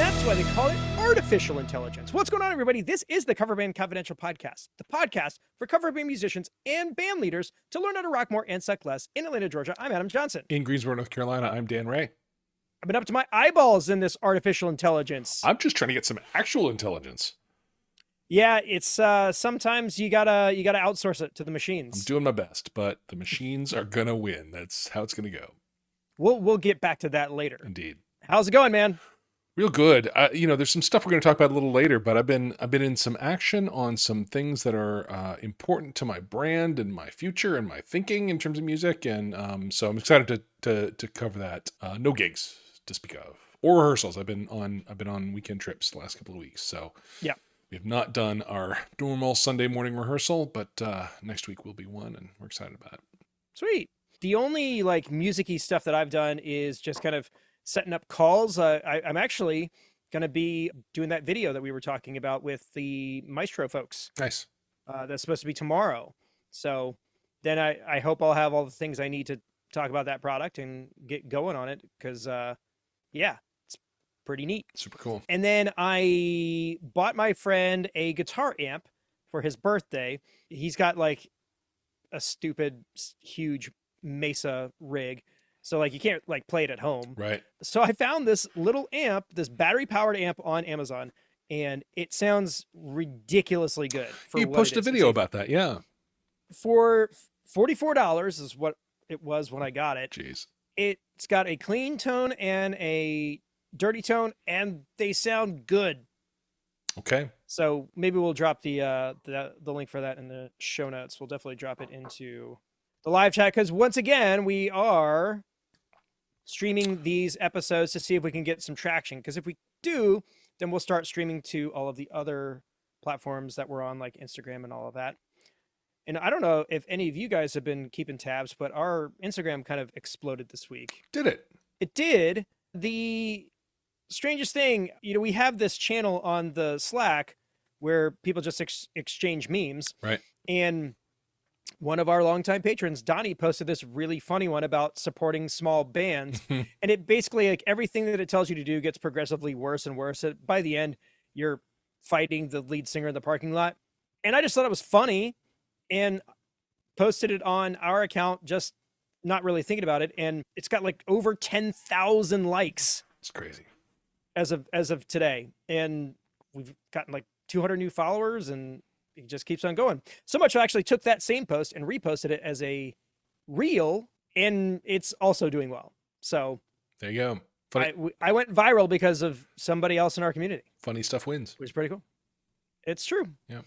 that's why they call it artificial intelligence. What's going on, everybody? This is the Cover Band Confidential Podcast, the podcast for cover band musicians and band leaders to learn how to rock more and suck less. In Atlanta, Georgia, I'm Adam Johnson. In Greensboro, North Carolina, I'm Dan Ray. I've been up to my eyeballs in this artificial intelligence. I'm just trying to get some actual intelligence. Yeah, it's sometimes you gotta outsource it to the machines. I'm doing my best, but the machines are gonna win. That's how it's gonna go. We'll get back to that later. Indeed. How's it going, man? Real good. There's some stuff we're going to talk about a little later, but I've been in some action on some things that are important to my brand and my future and my thinking in terms of music, and so I'm excited to cover that. No gigs to speak of or rehearsals. I've been on weekend trips the last couple of weeks, so yeah, we have not done our normal Sunday morning rehearsal, but next week will be one, and we're excited about it. Sweet. The only like music-y stuff that I've done is just kind of setting up calls. I'm actually going to be doing that video that we were talking about with the Maestro folks. Nice. That's supposed to be tomorrow. So then I hope I'll have all the things I need to talk about that product and get going on it because, yeah, it's pretty neat. Super cool. And then I bought my friend a guitar amp for his birthday. He's got like a stupid, huge Mesa rig. So like you can't like play it at home. Right. So I found this little amp, this battery powered amp on Amazon, and it sounds ridiculously good. You posted a video about that, yeah. For $44 is what it was when I got it. Jeez. It's got a clean tone and a dirty tone, and they sound good. Okay. So maybe we'll drop the link for that in the show notes. We'll definitely drop it into the live chat because once again we are streaming these episodes to see if we can get some traction. Because if we do, then we'll start streaming to all of the other platforms that we're on, like Instagram and all of that. And I don't know if any of you guys have been keeping tabs, but our Instagram kind of exploded this week. Did it? It did. The strangest thing, we have this channel on the Slack where people just exchange memes. Right. And one of our longtime patrons, Donnie, posted this really funny one about supporting small bands. And it basically, like, everything that it tells you to do gets progressively worse and worse. By the end, you're fighting the lead singer in the parking lot. And I just thought it was funny and posted it on our account, just not really thinking about it. And it's got like over 10,000 likes. It's crazy. As of today. And we've gotten like 200 new followers, and it just keeps on going. So much I actually took that same post and reposted it as a reel, and it's also doing well. So there you go. Funny. I went viral because of somebody else in our community. Funny stuff wins. Which is pretty cool. It's true. Yeah.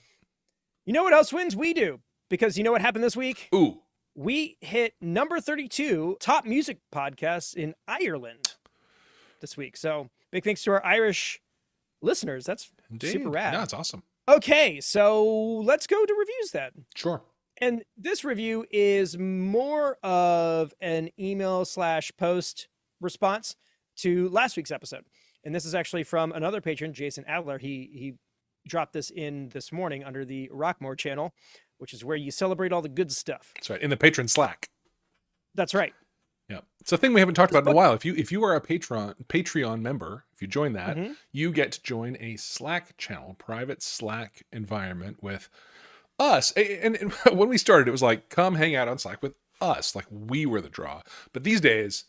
You know what else wins? We do. Because you know what happened this week? Ooh. We hit number 32 top music podcasts in Ireland this week. So big thanks to our Irish listeners. That's Indeed. Super rad. No, it's awesome. Okay, so let's go to reviews then. Sure. And this review is more of an email/post response to last week's episode. And this is actually from another patron, Jason Adler. He dropped this in this morning under the Rockmore channel, which is where you celebrate all the good stuff. That's right. In the patron Slack. That's right. Yeah. It's a thing we haven't talked about in a while. If you are a Patreon member, if you join that, you get to join a Slack channel, private Slack environment with us. And when we started, it was like, come hang out on Slack with us. Like we were the draw. But these days,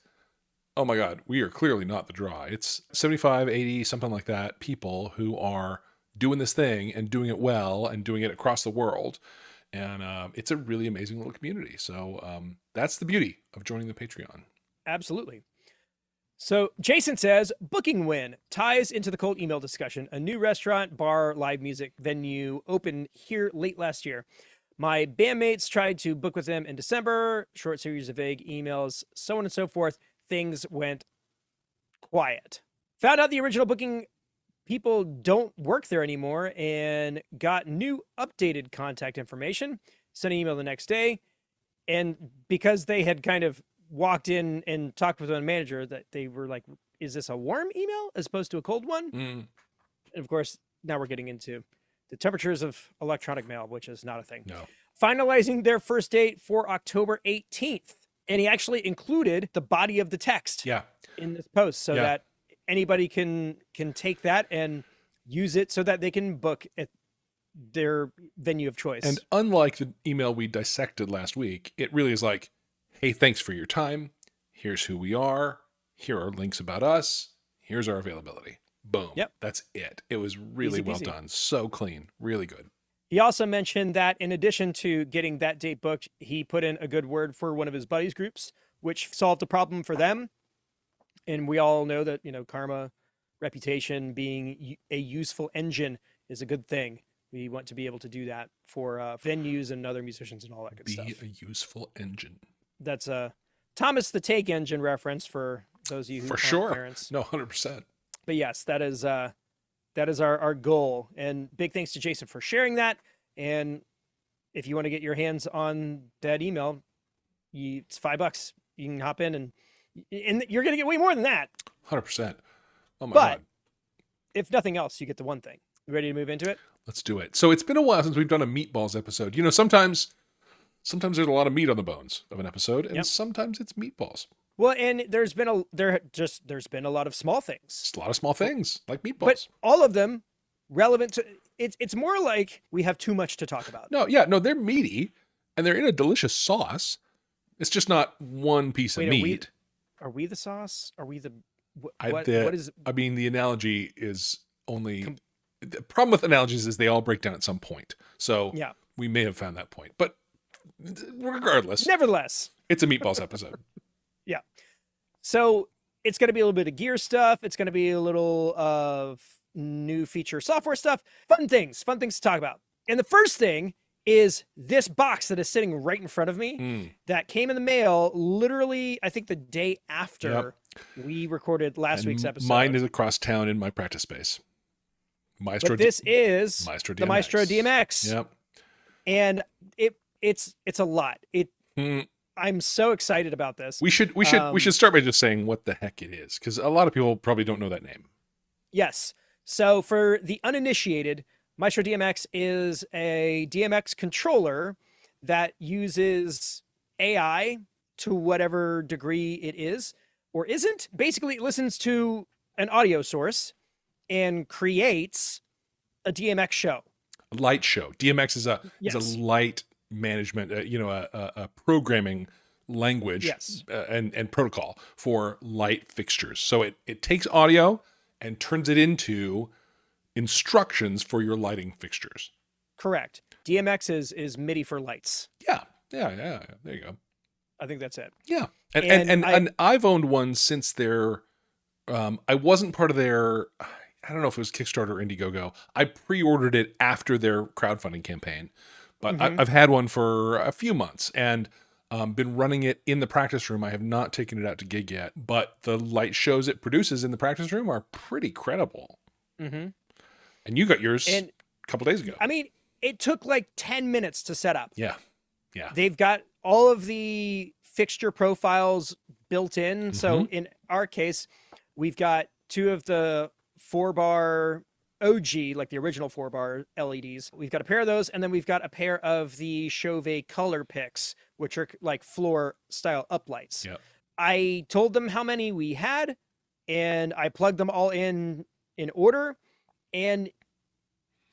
oh my God, we are clearly not the draw. It's 75, 80, something like that, people who are doing this thing and doing it well and doing it across the world. And it's a really amazing little community. So that's the beauty of joining the Patreon. Absolutely. So Jason says, booking win ties into the cold email discussion. A new restaurant, bar, live music venue opened here late last year. My bandmates tried to book with them in December. Short series of vague emails, so on and so forth. Things went quiet. Found out the original booking people don't work there anymore and got new updated contact information. Sent an email the next day. And because they had kind of walked in and talked with a manager, that they were like, is this a warm email as opposed to a cold one? And of course, now we're getting into the temperatures of electronic mail, which is not a thing. No. Finalizing their first date for October 18th. And he actually included the body of the text in this post so that anybody can take that and use it so that they can book at their venue of choice. And unlike the email we dissected last week, it really is like, hey, thanks for your time. Here's who we are. Here are links about us. Here's our availability. Boom. Yep. That's it. It was really well done. So clean. Really good. He also mentioned that in addition to getting that date booked, he put in a good word for one of his buddies groups, which solved a problem for them. And we all know that, karma, reputation, being a useful engine is a good thing. We want to be able to do that for venues and other musicians and all that good stuff. Be a useful engine. That's a Thomas the Tank Engine reference for those of you who aren't parents. No, 100%. But yes, that is our goal. And big thanks to Jason for sharing that. And if you want to get your hands on that email, it's $5. You can hop in and you're going to get way more than that. 100%. Oh my God. If nothing else, you get the one thing. You ready to move into it? Let's do it. So it's been a while since we've done a Meatballs episode. Sometimes there's a lot of meat on the bones of an episode, and sometimes it's meatballs. Well, and there's been a lot of small things. Just a lot of small things like meatballs. But all of them relevant to it's more like we have too much to talk about. No, they're meaty and they're in a delicious sauce. It's just not one piece of meat. Are we the sauce? Are we the what is I mean, the analogy is only the problem with analogies is they all break down at some point. So we may have found that point. But regardless. Nevertheless. It's a Meatballs episode. Yeah. So it's going to be a little bit of gear stuff. It's going to be a little of new feature software stuff. Fun things to talk about. And the first thing is this box that is sitting right in front of me that came in the mail literally, I think the day after we recorded last week's episode. Mine is across town in my practice space. This is the Maestro DMX. Yep. And it's a lot. I'm so excited about this. We should start by just saying what the heck it is, because a lot of people probably don't know that name. Yes. So for the uninitiated, Maestro DMX is a DMX controller that uses AI to whatever degree it is or isn't. Basically, it listens to an audio source and creates a DMX show. A light show. DMX is a light management, a programming language and protocol for light fixtures. So it takes audio and turns it into instructions for your lighting fixtures. Correct. DMX is MIDI for lights. Yeah. There you go. I think that's it. Yeah. And I've owned one since their, I wasn't part of their, I don't know if it was Kickstarter or Indiegogo. I pre-ordered it after their crowdfunding campaign, but I've had one for a few months and been running it in the practice room. I have not taken it out to gig yet, but the light shows it produces in the practice room are pretty credible. Mm-hmm. And you got yours a couple days ago. I mean, it took like 10 minutes to set up. Yeah. They've got all of the fixture profiles built in. So in our case, we've got two of the 4-bar OG, like the original 4-bar LEDs. We've got a pair of those, and then we've got a pair of the Chauvet color picks, which are like floor style uplights. Yep. I told them how many we had, and I plugged them all in order and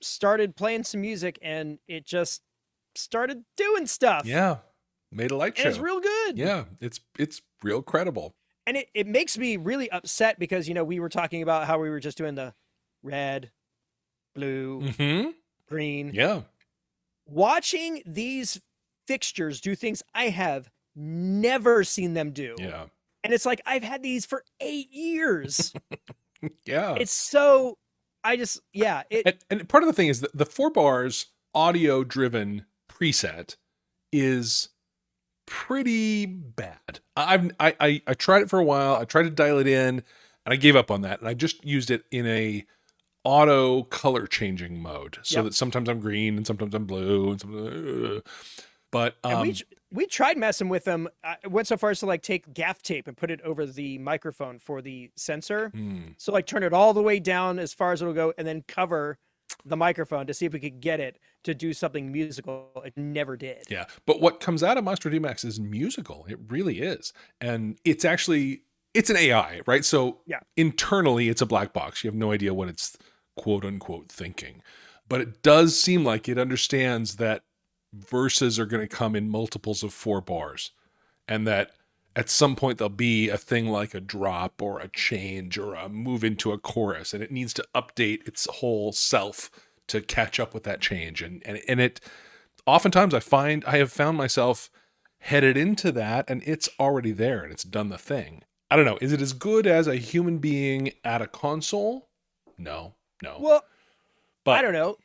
started playing some music, and it just started doing stuff. Yeah. Made a light show. It's real good. Yeah. It's real credible. And it makes me really upset because, we were talking about how we were just doing the red, blue, green. Yeah. Watching these fixtures do things I have never seen them do. Yeah. And it's like, I've had these for 8 years. Yeah. It's so, and part of the thing is that the 4-bars audio driven preset is pretty bad. I tried it for a while. I tried to dial it in and I gave up on that. And I just used it in a auto color changing mode so that sometimes I'm green and sometimes I'm blue and sometimes, but we tried messing with them. I went so far as to like take gaff tape and put it over the microphone for the sensor. So like turn it all the way down as far as it'll go and then cover the microphone to see if we could get it to do something musical. It never did. Yeah. But what comes out of Maestro DMX is musical. It really is. And it's actually it's an AI, right? So Yeah. internally, it's a black box. You have no idea what it's quote unquote thinking. But it does seem like it understands that verses are going to come in multiples of 4 bars, and that at some point there'll be a thing like a drop or a change or a move into a chorus, and it needs to update its whole self to catch up with that change. And it oftentimes I have found myself headed into that, and it's already there and it's done the thing. I don't know. Is it as good as a human being at a console? No. Well, But I don't know.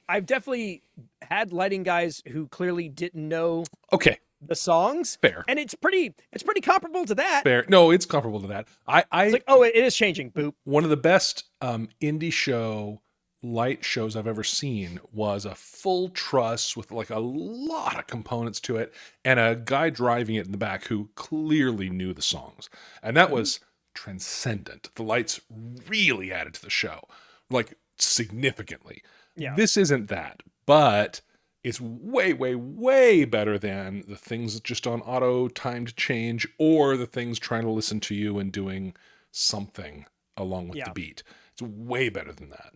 I've definitely had lighting guys who clearly didn't know okay, the songs. fair. And it's pretty comparable to that. Fair. No, it's comparable to that. It's like, oh, it is changing. Boop. One of the best indie show light shows I've ever seen was a full truss with like a lot of components to it, and a guy driving it in the back who clearly knew the songs. And that was transcendent. The lights really added to the show, like significantly. Yeah. This isn't that, but it's way, way, way better than the things just on auto timed change, or the things trying to listen to you and doing something along with the beat. It's way better than that.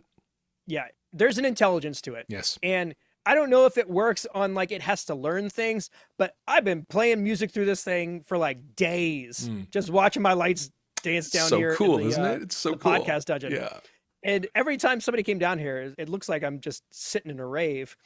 Yeah. There's an intelligence to it. Yes. And I don't know if it works on like it has to learn things, but I've been playing music through this thing for like days, just watching my lights dance down here. So cool, in the, isn't it? It's so cool. Podcast dungeon. Yeah. And every time somebody came down here, it looks like I'm just sitting in a rave.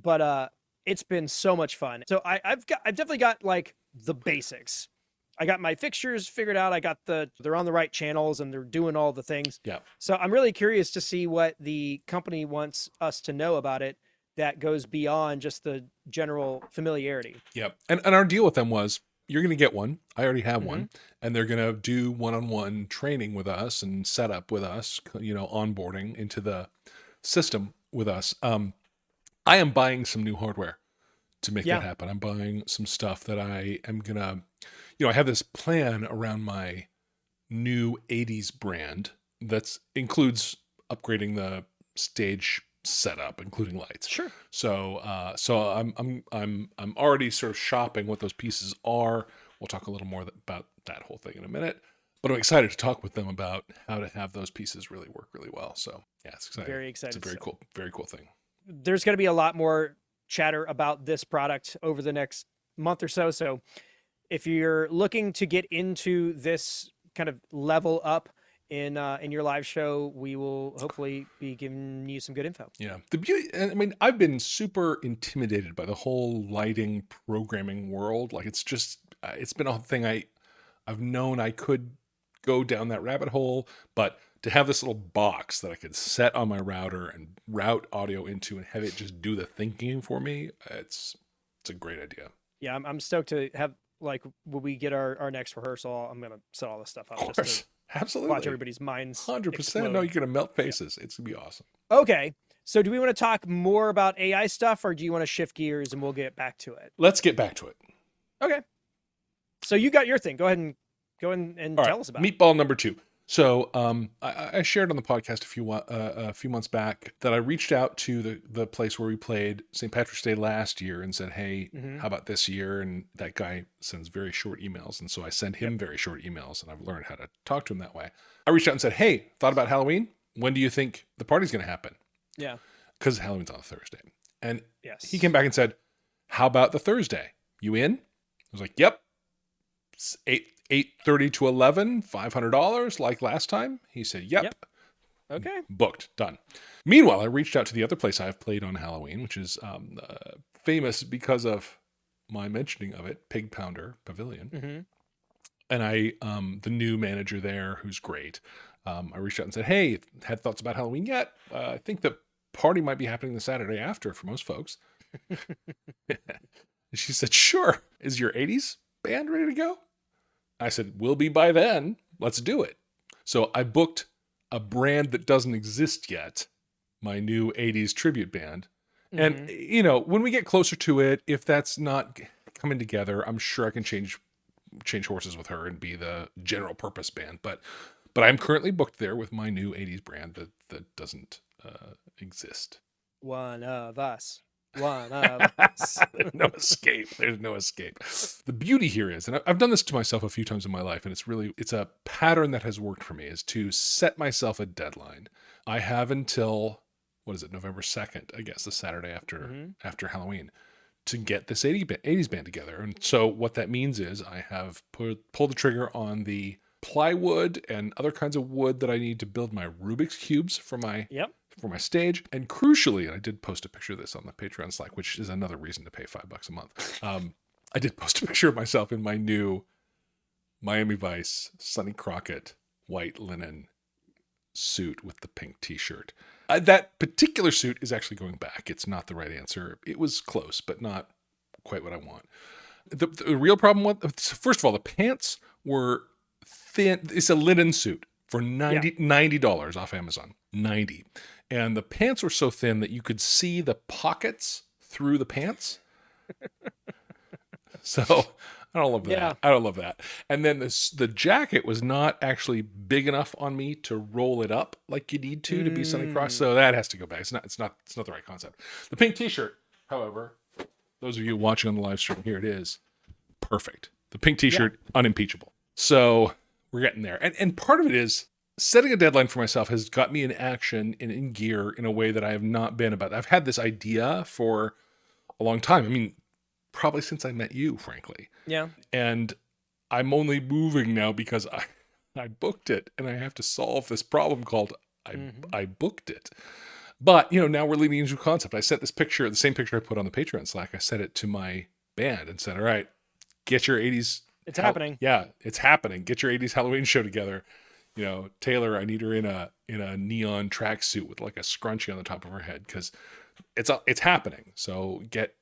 But it's been so much fun. So I've definitely got like the basics. I got my fixtures figured out. They're on the right channels and they're doing all the things. Yeah. So I'm really curious to see what the company wants us to know about it that goes beyond just the general familiarity. Yep. And our deal with them was, you're going to get one. I already have one. And they're going to do one-on-one training with us and set up with us, onboarding into the system with us. I am buying some new hardware to make that happen. I'm buying some stuff that I am going to, I have this plan around my new 80s brand that includes upgrading the stage setup, including lights. Sure. So I'm already sort of shopping what those pieces are. We'll talk a little more about that whole thing in a minute. But I'm excited to talk with them about how to have those pieces really work really well. So yeah, it's exciting. Very excited. It's a very cool thing. There's going to be a lot more chatter about this product over the next month or so. So if you're looking to get into this kind of level up in your live show, we will hopefully be giving you some good info. Yeah. The beauty, I mean, I've been super intimidated by the whole lighting programming world. Like it's been a thing I've known I could go down that rabbit hole, but to have this little box that I could set on my router and route audio into and have it just do the thinking for me, it's a great idea. Yeah, I'm stoked to have, like, when we get our next rehearsal, I'm gonna set all this stuff up. Of course. Absolutely. Watch everybody's minds 100%. explode. No, you're going to melt faces. It's going to be awesome. Okay. So do we want to talk more about AI stuff, or do you want to shift gears and we'll get back to it? Let's get back to it. Okay. So you got your thing. Go ahead and tell us about it. Meatball number 2. So I shared on the podcast a few months back that I reached out to the place where we played St. Patrick's Day last year and said, hey, how about this year? And that guy sends very short emails. And so I send him very short emails, and I've learned how to talk to him that way. I reached out and said, hey, thought about Halloween? When do you think the party's going to happen? Yeah. Because Halloween's on a Thursday. And yes, he came back and said, how about the Thursday? You in? I was like, yep. It's 8:30 to 11, $500 like last time. He said, yep. Okay. Booked. Done. Meanwhile, I reached out to the other place I've played on Halloween, which is famous because of my mentioning of it, Pig Pounder Pavilion. And the new manager there, who's great, I reached out and said, hey, had thoughts about Halloween yet? I think the party might be happening the Saturday after for most folks. And she said, sure. Is your 80s band ready to go? I said, we'll be by then. Let's do it. So I booked a brand that doesn't exist yet, my new 80s tribute band. And, when we get closer to it, if that's not coming together, I'm sure I can change horses with her and be the general purpose band. But I'm currently booked there with my new 80s brand that doesn't exist. One of us. one of us. There's no escape. There's no escape. The beauty here is, and I've done this to myself a few times in my life, and it's a pattern that has worked for me, is to set myself a deadline. I have until, what is it, November 2nd, I guess, the Saturday after Halloween, to get this 80s band together. And so what that means is I have pulled the trigger on the plywood and other kinds of wood that I need to build my Rubik's Cubes for my stage. And crucially, and I did post a picture of this on the Patreon Slack, which is another reason to pay $5 a month. I did post a picture of myself in my new Miami Vice Sonny Crockett white linen suit with the pink t-shirt. That particular suit is actually going back. It's not the right answer. It was close, but not quite what I want. The real problem with, first of all, the pants were thin. It's a linen suit for $90 off Amazon. $90. And the pants were so thin that you could see the pockets through the pants. So I don't love that. Yeah. I don't love that. And then the jacket was not actually big enough on me to roll it up like you need to be Sunny Cross. So that has to go back. It's not the right concept. The pink t-shirt, however, those of you watching on the live stream, here it is. Perfect. The pink t-shirt, unimpeachable. So we're getting there. And part of it is setting a deadline for myself has got me in action and in gear in a way that I have not been about. I've had this idea for a long time. I mean, probably since I met you, frankly. Yeah. And I'm only moving now because I booked it and I have to solve this problem called I booked it. But, now we're leading into a concept. I sent this picture, the same picture I put on the Patreon Slack. I sent it to my band and said, all right, get your 80s. It's happening. Yeah, it's happening. Get your 80s Halloween show together. Taylor, I need her in a neon tracksuit with like a scrunchie on the top of her head because it's happening. So get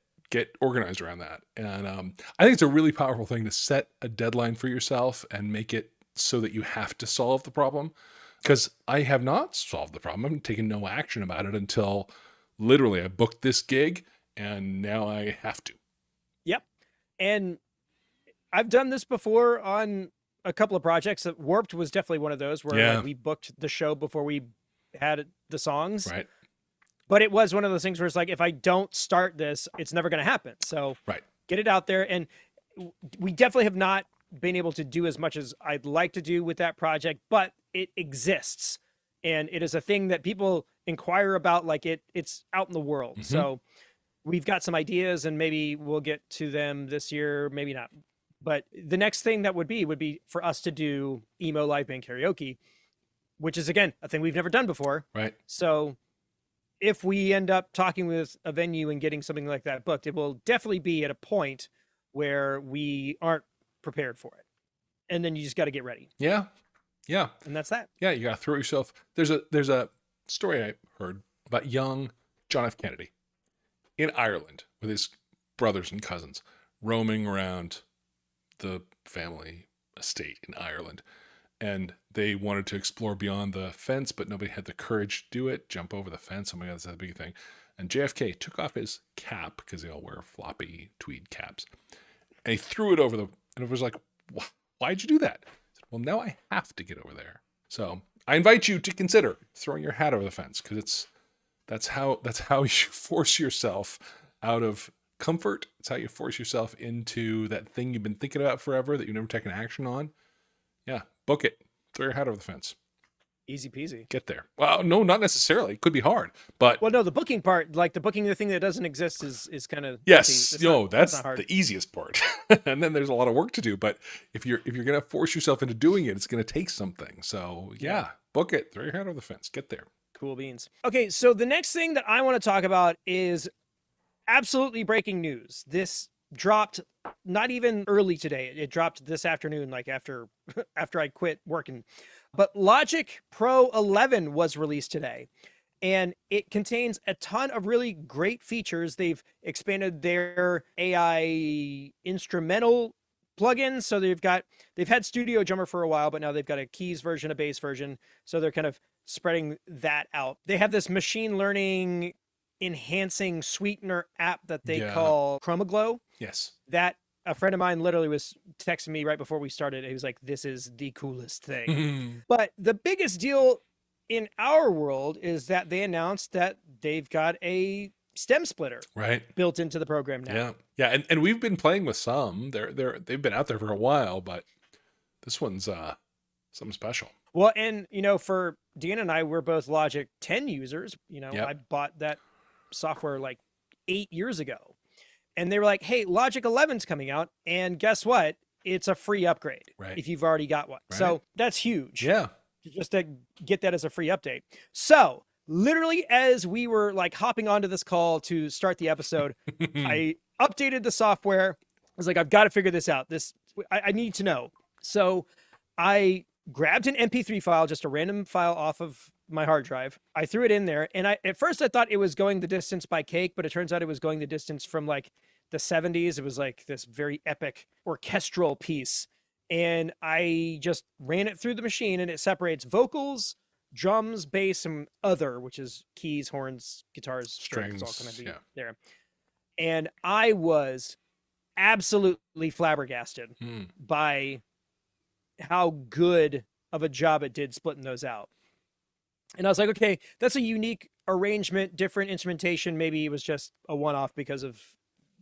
organized around that. And I think it's a really powerful thing to set a deadline for yourself and make it so that you have to solve the problem. Because I have not solved the problem. I'm taking no action about it until literally I booked this gig and now I have to. Yep. And I've done this before on a couple of projects. Warped was definitely one of those where we booked the show before we had the songs. Right. But it was one of those things where it's like, if I don't start this, it's never going to happen. So get it out there. And we definitely have not been able to do as much as I'd like to do with that project, but it exists. And it is a thing that people inquire about, like it's out in the world. Mm-hmm. So we've got some ideas and maybe we'll get to them this year, maybe not. But the next thing that would be for us to do emo live band karaoke, which is, again, a thing we've never done before. Right. So if we end up talking with a venue and getting something like that booked, it will definitely be at a point where we aren't prepared for it. And then you just got to get ready. Yeah. Yeah. And that's that. Yeah. You got to throw yourself. There's a story I heard about young John F. Kennedy in Ireland with his brothers and cousins roaming around the family estate in Ireland. And they wanted to explore beyond the fence, but nobody had the courage to do it, jump over the fence. Oh my God, that's a big thing. And JFK took off his cap, because they all wear floppy tweed caps, and he threw it over and it was like, why'd you do that? I said, well, now I have to get over there. So I invite you to consider throwing your hat over the fence, because that's how you force yourself out of comfort. It's how you force yourself into that thing you've been thinking about forever that you've never taken action on. Yeah, book it. Throw your hat over the fence. Easy peasy. Get there. Well, no, not necessarily. It could be hard, but well, no, the booking part, like the booking the thing that doesn't exist, is kind of yes. That's the easiest part, and then there's a lot of work to do. But if you're gonna force yourself into doing it, it's gonna take something. So yeah, book it. Throw your hat over the fence. Get there. Cool beans. Okay, so the next thing that I want to talk about is absolutely breaking news. This dropped not even early today. It dropped this afternoon, like after I quit working. But Logic Pro 11 was released today, and it contains a ton of really great features. They've expanded their AI instrumental plugins. So they've had Studio Drummer for a while, but now they've got a keys version, a bass version. So they're kind of spreading that out. They have this machine learning enhancing sweetener app that they call Chroma Glow. Yes. That a friend of mine literally was texting me right before we started. He was like, this is the coolest thing. But the biggest deal in our world is that they announced that they've got a stem splitter Right. built into the program now. Yeah. Yeah. And we've been playing with some. They've been out there for a while, but this one's something special. Well, and for Deanna and I, we're both Logic 10 users. Yep. I bought that software like 8 years ago, and they were like, "Hey, Logic 11's coming out, and guess what? It's a free upgrade if you've already got one." Right. So that's huge. Yeah. Just to get that as a free update. So literally, as we were like hopping onto this call to start the episode, I updated the software. I was like, I've got to figure this out. I need to know. So I grabbed an MP3 file, just a random file off of my hard drive. I threw it in there, and at first I thought it was going the distance by Cake, but it turns out it was going the distance from like the 70s. It was like this very epic orchestral piece. And I just ran it through the machine, and it separates vocals, drums, bass, and other, which is keys, horns, guitars, strings, all kind of be there. And I was absolutely flabbergasted by how good of a job it did splitting those out. And I was like, okay, that's a unique arrangement, different instrumentation. Maybe it was just a one-off because of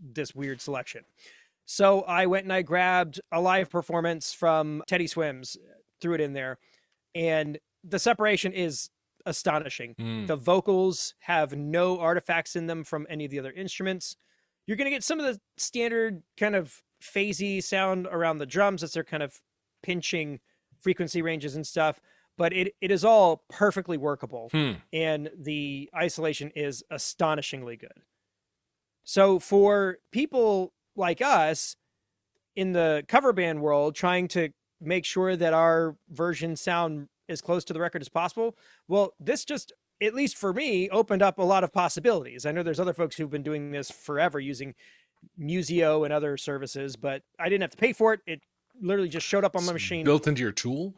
this weird selection. So I went and I grabbed a live performance from Teddy Swims, threw it in there, and the separation is astonishing. The vocals have no artifacts in them from any of the other instruments. You're going to get some of the standard kind of phasey sound around the drums as they're kind of pinching frequency ranges and stuff, but it is all perfectly workable. And the isolation is astonishingly good. So for people like us in the cover band world, trying to make sure that our versions sound as close to the record as possible, well, this just, at least for me, opened up a lot of possibilities. I know there's other folks who've been doing this forever using Musio and other services, but I didn't have to pay for it. It literally just showed up on my machine, built into your tool,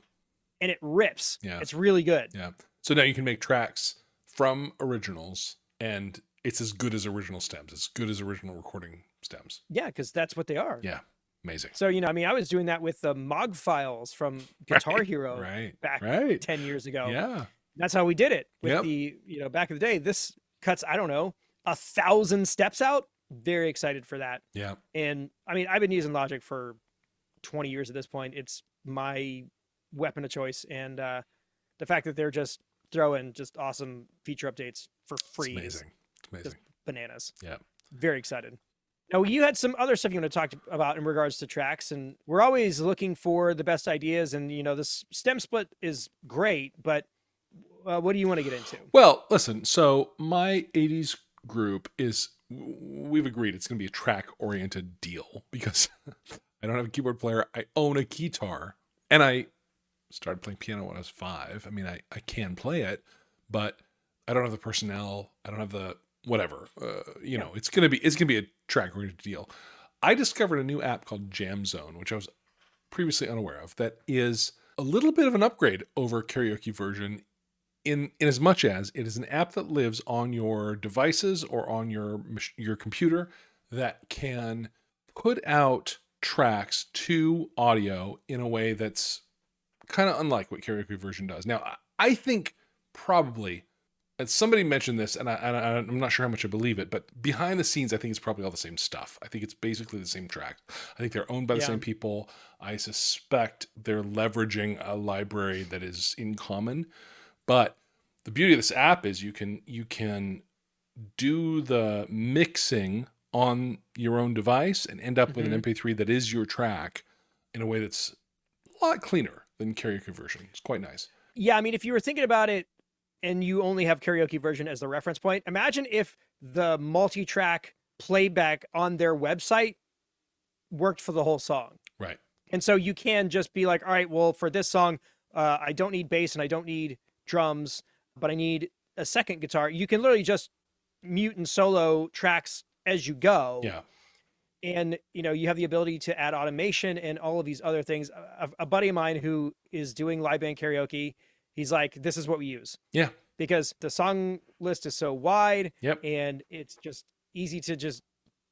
and it rips. Yeah, it's really good. Yeah. So now you can make tracks from originals, and it's as good as original stems, as good as original recording stems. Yeah, because that's what they are. Yeah. Amazing. So, I was doing that with the MOG files from Guitar Hero back 10 years ago. Yeah. That's how we did it with the, back in the day. This cuts, I don't know, 1,000 steps out. Very excited for that. Yeah. And I've been using Logic for 20 years at this point. It's my weapon of choice. And the fact that they're just throwing just awesome feature updates for free. It's amazing. It's amazing. Just bananas. Yeah. Very excited. Now, you had some other stuff you want to talk about in regards to tracks, and we're always looking for the best ideas. And, this stem split is great, but what do you want to get into? Well, listen, so my 80s group we've agreed it's going to be a track-oriented deal because I don't have a keyboard player. I own a guitar, and I started playing piano when I was 5. I can play it, but I don't have the personnel. I don't have the whatever. It's going to be a track-oriented deal. I discovered a new app called Jam Zone, which I was previously unaware of, that is a little bit of an upgrade over karaoke version in as much as it is an app that lives on your devices or on your computer that can put out tracks to audio in a way that's kind of unlike what karaoke version does. Now, I think probably, and somebody mentioned this, and I'm not sure how much I believe it, but behind the scenes, I think it's probably all the same stuff. I think it's basically the same track. I think they're owned by the same people. I suspect they're leveraging a library that is in common. But the beauty of this app is you can do the mixing on your own device and end up with an MP3 that is your track in a way that's a lot cleaner than karaoke version. It's quite nice. Yeah, if you were thinking about it and you only have karaoke version as the reference point, imagine if the multi-track playback on their website worked for the whole song. Right. And so you can just be like, all right, well, for this song, I don't need bass and I don't need drums, but I need a second guitar. You can literally just mute and solo tracks as you go. Yeah. And, you have the ability to add automation and all of these other things. A buddy of mine who is doing live band karaoke, he's like, this is what we use. Yeah. Because the song list is so wide. Yep. And it's just easy to just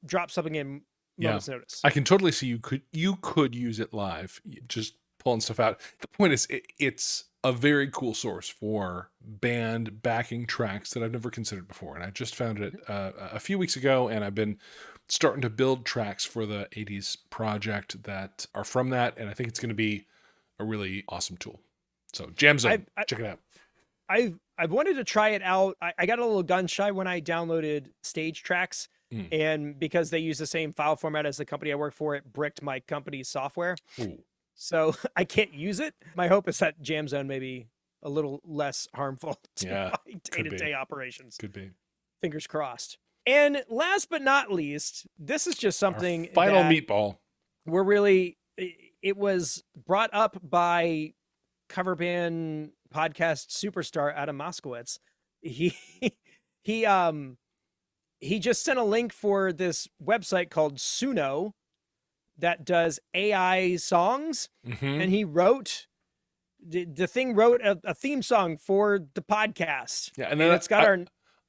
drop something in moments notice. I can totally see you could use it live, just pulling stuff out. The point is, it's a very cool source for band backing tracks that I've never considered before. And I just found it a few weeks ago, and I've been starting to build tracks for the 80s project that are from that. And I think it's going to be a really awesome tool. So Jam Zone, check it out. I've wanted to try it out. I got a little gun shy when I downloaded Stage Tracks, and because they use the same file format as the company I work for, it bricked my company's software. Ooh. So I can't use it. My hope is that Jam Zone may be a little less harmful to my day-to-day operations. Could be. Fingers crossed. And last but not least, this is just something our final meatball. We're really, it was brought up by cover band podcast superstar Adam Moskowitz. He just sent a link for this website called Suno that does AI songs, and he wrote the thing wrote a theme song for the podcast. Yeah, and then it's got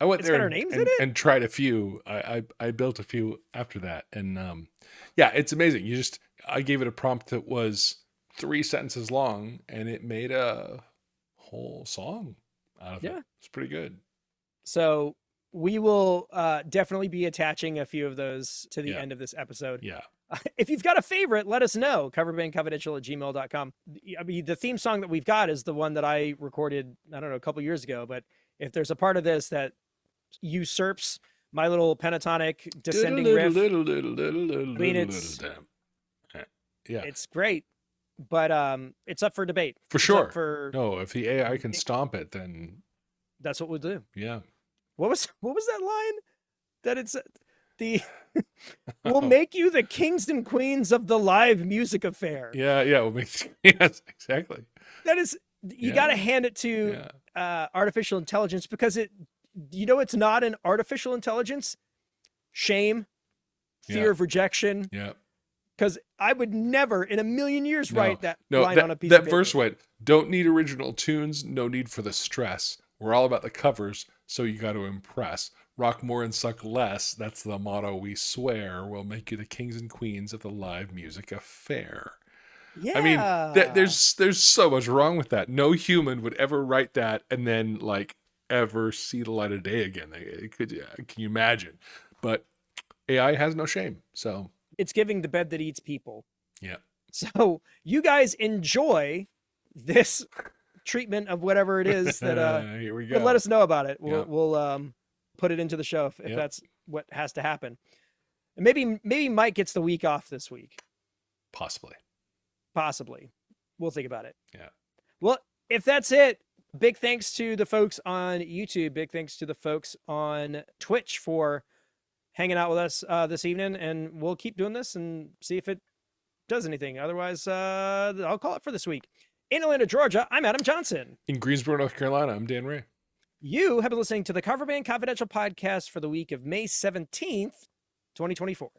I went there got our names in it and tried a few. I built a few after that, and yeah, it's amazing. I gave it a prompt that was 3 sentences long, and it made a whole song out of it. It's pretty good. So we will definitely be attaching a few of those to the end of this episode. Yeah. If you've got a favorite, let us know. coverbandconfidential@gmail.com. I mean, the theme song that we've got is the one that I recorded, I don't know, a couple years ago. But if there's a part of this that usurps my little pentatonic descending riff, I mean, it's great. But it's up for debate. For sure. No, if the AI can stomp it, then that's what we'll do. Yeah. What was that line? That it's we'll make you the kings and queens of the live music affair. Yeah, we'll make yes, exactly. That is, you got to hand it to artificial intelligence, because it's not an artificial intelligence. Shame, fear of rejection. Yeah. Because I would never in a million years write that line on a piece of paper. That verse went, don't need original tunes, no need for the stress. We're all about the covers, so you got to impress. Rock more and suck less, that's the motto we swear. We'll make you the kings and queens of the live music affair. Yeah. I mean, there's so much wrong with that. No human would ever write that and then ever see the light of day again. Can you imagine? But AI has no shame, so... It's giving the bed that eats people. Yeah. So you guys enjoy this treatment of whatever it is that here we go. But let us know about it. We'll put it into the show if that's what has to happen. And maybe Mike gets the week off this week. Possibly. We'll think about it. Yeah. Well, if that's it, big thanks to the folks on YouTube. Big thanks to the folks on Twitch for hanging out with us this evening, and we'll keep doing this and see if it does anything. Otherwise, I'll call it for this week. In Atlanta, Georgia, I'm Adam Johnson. In Greensboro, North Carolina, I'm Dan Ray. You have been listening to the Cover Band Confidential podcast for the week of May 17th, 2024.